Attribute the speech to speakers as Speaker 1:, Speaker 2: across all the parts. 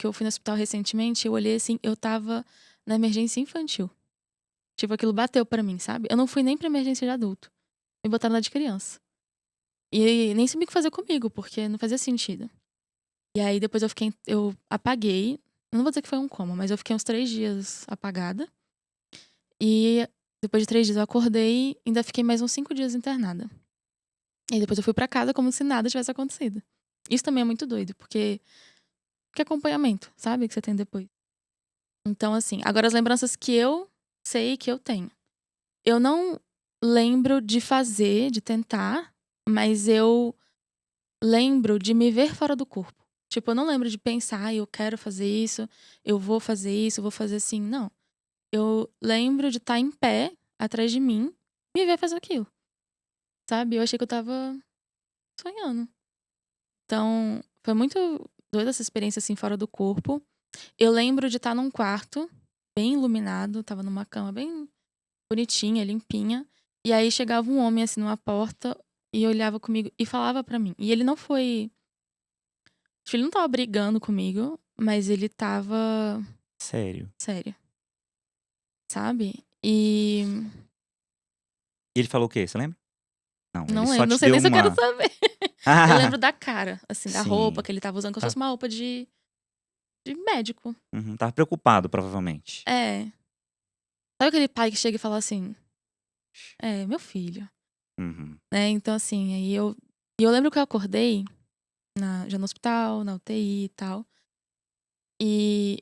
Speaker 1: que eu fui no hospital recentemente, eu olhei assim, eu tava na emergência infantil. Tipo, aquilo bateu pra mim, sabe? Eu não fui nem pra emergência de adulto. Me botaram lá de criança. E nem sabia o que fazer comigo, porque não fazia sentido. E aí depois eu apaguei. Eu não vou dizer que foi um coma, mas eu fiquei uns 3 dias apagada. E depois de 3 dias eu acordei e ainda fiquei mais uns 5 dias internada. E depois eu fui pra casa como se nada tivesse acontecido. Isso também é muito doido, porque que acompanhamento, sabe? Que você tem depois. Então, assim, agora as lembranças que eu sei que eu tenho. Eu não lembro de fazer, de tentar, mas eu lembro de me ver fora do corpo. Tipo, eu não lembro de pensar, eu quero fazer isso, eu vou fazer isso, eu vou fazer assim. Não. Eu lembro de estar em pé, atrás de mim, me ver fazer aquilo. Sabe? Eu achei que eu tava sonhando. Então, foi muito doida essa experiência, assim, fora do corpo. Eu lembro de estar num quarto, bem iluminado, tava numa cama bem bonitinha, limpinha. E aí chegava um homem, assim, numa porta e olhava comigo e falava pra mim. E ele não foi. Ele não tava brigando comigo, mas ele tava
Speaker 2: Sério.
Speaker 1: sério, sabe? E.
Speaker 2: E ele falou o quê? Você lembra? Não, ele
Speaker 1: Não
Speaker 2: só
Speaker 1: lembro, não
Speaker 2: te
Speaker 1: sei
Speaker 2: deu
Speaker 1: nem se eu quero
Speaker 2: uma.
Speaker 1: saber. Eu lembro da cara, assim, da roupa
Speaker 2: Sim.
Speaker 1: que ele tava usando, como se
Speaker 2: Tá.
Speaker 1: fosse uma roupa de médico.
Speaker 2: Uhum. Tava preocupado, provavelmente.
Speaker 1: É. Sabe aquele pai que chega e fala assim: É, meu filho.
Speaker 2: Uhum.
Speaker 1: Né? Então, assim, aí eu. E eu lembro que eu acordei já no hospital, na UTI e tal. E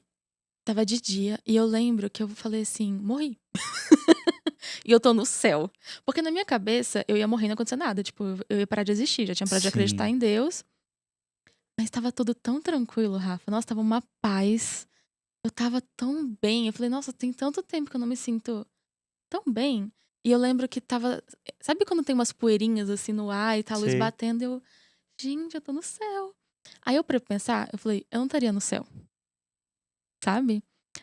Speaker 1: tava de dia. E eu lembro que eu falei assim: morri. E eu tô no céu. Porque na minha cabeça, eu ia morrer e não acontecia nada. Tipo, eu ia parar de existir. Já tinha parado de acreditar
Speaker 2: Sim.
Speaker 1: em Deus. Mas tava tudo tão tranquilo, Rafa. Nossa, tava uma paz. Eu tava tão bem. Eu falei, nossa, tem tanto tempo que eu não me sinto tão bem. E eu lembro que tava. Sabe quando tem umas poeirinhas assim no ar e tá a luz
Speaker 2: Sei.
Speaker 1: batendo? Gente, eu tô no céu. Aí eu pra pensar, eu falei, eu não estaria no céu, sabe?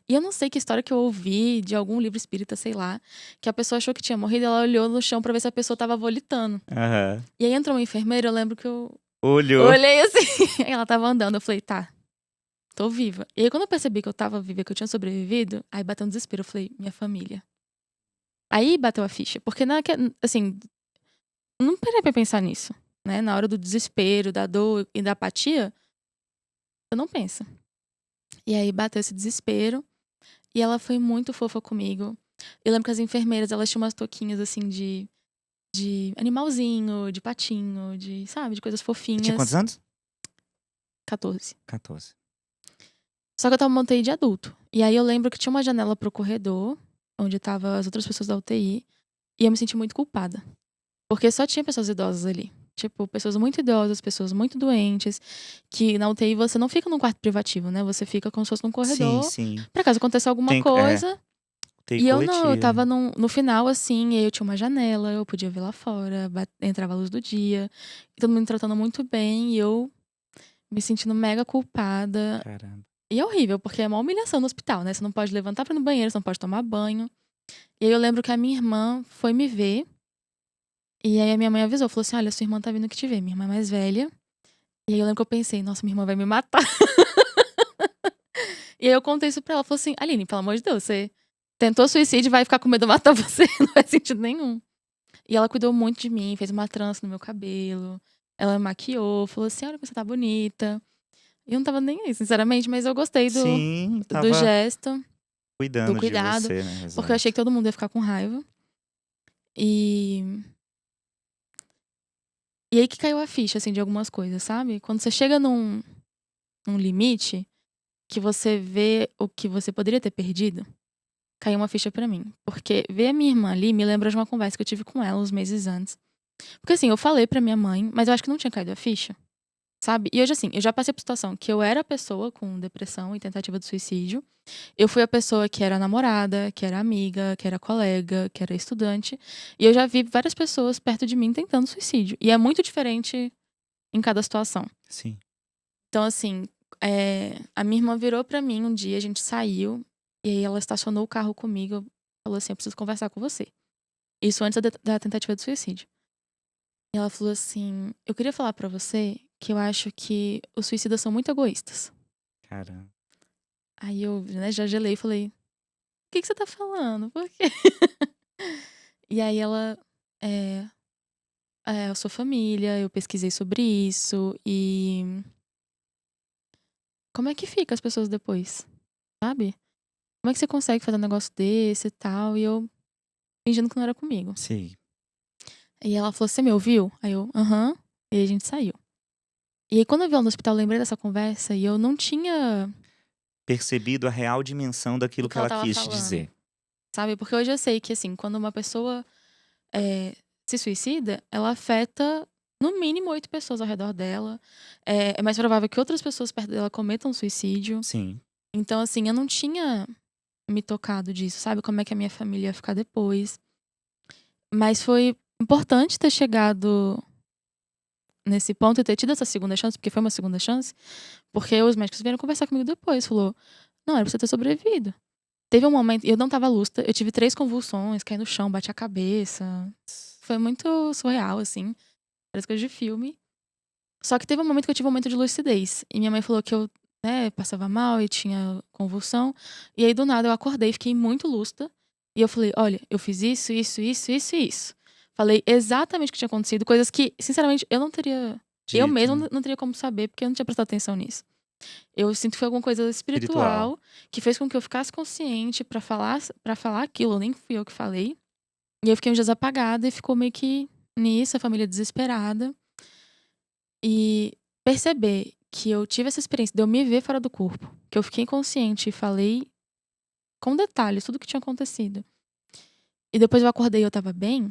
Speaker 1: E eu não sei que história que eu ouvi de algum livro espírita, sei lá, que a pessoa achou que tinha morrido, ela olhou no chão pra ver se a pessoa tava volitando.
Speaker 2: Aham.
Speaker 1: E aí entrou uma enfermeira, eu lembro que eu
Speaker 2: Olhou.
Speaker 1: olhei assim, e ela tava andando, eu falei, tá, tô viva. E aí quando eu percebi que eu tava viva, que eu tinha sobrevivido, aí bateu um desespero, eu falei, minha família. Aí bateu a ficha, porque assim, não parei pra pensar nisso, né? Na hora do desespero, da dor e da apatia, eu não penso. E aí bateu esse desespero. E ela foi muito fofa comigo. Eu lembro que as enfermeiras, elas tinham umas touquinhas, assim, de animalzinho, de patinho, sabe, de coisas
Speaker 2: Você tinha quantos
Speaker 1: fofinhas.
Speaker 2: anos?
Speaker 1: 14.
Speaker 2: 14.
Speaker 1: Só que eu tava montei de adulto. E aí eu lembro que tinha uma janela pro corredor, onde tava as outras pessoas da UTI. E eu me senti muito culpada. Porque só tinha pessoas idosas ali. Tipo, pessoas muito idosas, pessoas muito doentes. Que na UTI você não fica num quarto privativo, né? Você fica como se fosse num
Speaker 2: Sim,
Speaker 1: corredor.
Speaker 2: sim.
Speaker 1: Pra caso aconteça alguma coisa.
Speaker 2: TI
Speaker 1: E eu não, eu
Speaker 2: coletiva.
Speaker 1: tava no final, assim, e aí eu tinha uma janela, eu podia ver lá fora, entrava a luz do dia, e todo mundo me tratando muito bem, e eu me sentindo mega culpada.
Speaker 2: Caramba.
Speaker 1: E é horrível, porque é uma humilhação no hospital, né? Você não pode levantar pra ir no banheiro, você não pode tomar banho. E aí eu lembro que a minha irmã foi me ver, e aí a minha mãe avisou, falou assim: olha, sua irmã tá vindo que te ver, minha irmã é mais velha. E aí eu lembro que eu pensei, nossa, minha irmã vai me matar. E aí eu contei isso pra ela, falou assim: Aline, pelo amor de Deus, você tentou suicídio e vai ficar com medo de matar você, não faz sentido nenhum. E ela cuidou muito de mim, fez uma trança no meu cabelo. Ela me maquiou, falou assim: olha, você tá bonita. E eu não tava nem aí, sinceramente, mas eu gostei
Speaker 2: Sim,
Speaker 1: do
Speaker 2: tava
Speaker 1: gesto, do
Speaker 2: cuidando de
Speaker 1: cuidado,
Speaker 2: você, né?
Speaker 1: porque eu achei que
Speaker 2: Exato.
Speaker 1: todo mundo ia ficar com raiva. E, e aí que caiu a ficha, assim, de algumas coisas, sabe? Quando você chega num limite, que você vê o que você poderia ter perdido, caiu uma ficha pra mim. Porque ver a minha irmã ali me lembra de uma conversa que eu tive com ela uns meses antes. Porque assim, eu falei pra minha mãe, mas eu acho que não tinha caído a ficha. Sabe? E hoje, assim, eu já passei por situação que eu era a pessoa com depressão e tentativa de suicídio. Eu fui a pessoa que era namorada, que era amiga, que era colega, que era estudante. E eu já vi várias pessoas perto de mim tentando suicídio. E é muito diferente em cada situação.
Speaker 2: Sim.
Speaker 1: Então, assim, a minha irmã virou pra mim um dia, a gente saiu. E aí ela estacionou o carro comigo. Falou assim: eu preciso conversar com você. Isso antes da tentativa de suicídio. E ela falou assim: eu queria falar pra você que eu acho que os suicidas são muito egoístas.
Speaker 2: Caramba.
Speaker 1: Aí eu, né, já gelei e falei: "O que você tá falando? Por quê?" E aí ela, eh, eu sou família, eu pesquisei sobre isso e como é que fica as pessoas depois, sabe? Como é que você consegue fazer um negócio desse e tal? E eu fingindo que não era comigo.
Speaker 2: Sei.
Speaker 1: E ela falou: "Você me ouviu?" Aí eu: "Aham". E aí a gente saiu. E aí quando eu vi ela no hospital, eu lembrei dessa conversa e eu não tinha
Speaker 2: Percebido a real dimensão
Speaker 1: o
Speaker 2: daquilo
Speaker 1: que
Speaker 2: que
Speaker 1: ela
Speaker 2: ela
Speaker 1: estava
Speaker 2: quis te
Speaker 1: falando,
Speaker 2: dizer.
Speaker 1: sabe? Porque hoje eu sei que, assim, quando uma pessoa, se suicida, ela afeta no mínimo 8 pessoas ao redor dela. É mais provável que outras pessoas perto dela cometam suicídio.
Speaker 2: Sim.
Speaker 1: Então, assim, eu não tinha me tocado disso, sabe? Como é que a minha família ia ficar depois. Mas foi importante ter chegado nesse ponto e ter tido essa segunda chance, porque foi uma segunda chance, porque os médicos vieram conversar comigo depois, falou: "Não, era pra você ter sobrevivido". Teve um momento e eu não estava lúcida, eu tive 3 convulsões, caí no chão, bati a cabeça. Foi muito surreal, assim, parece coisa de filme. Só que teve um momento que eu tive um momento de lucidez, e minha mãe falou que eu, né, passava mal e tinha convulsão, e aí do nada eu acordei, fiquei muito lúcida, e eu falei: "Olha, eu fiz isso, isso, isso, isso e isso". Falei exatamente o que tinha acontecido, coisas que, sinceramente, eu
Speaker 2: Dito,
Speaker 1: mesma
Speaker 2: né.
Speaker 1: não teria como saber, porque eu não tinha prestado atenção nisso. Eu sinto que foi alguma coisa
Speaker 2: Espiritual.
Speaker 1: espiritual, que fez com que eu ficasse consciente pra falar aquilo, nem fui eu que falei. E eu fiquei uns dias apagada e ficou meio que nisso, a família desesperada. E perceber que eu tive essa experiência de eu me ver fora do corpo, que eu fiquei inconsciente e falei com detalhes tudo o que tinha acontecido. E depois eu acordei e eu estava bem,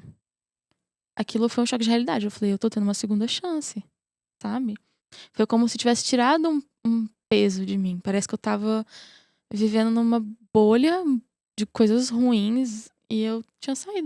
Speaker 1: aquilo foi um choque de realidade. Eu falei: "Eu tô tendo uma segunda chance", sabe. Foi como se tivesse tirado um peso de mim. Parece que eu estava vivendo numa bolha de coisas ruins e eu tinha saído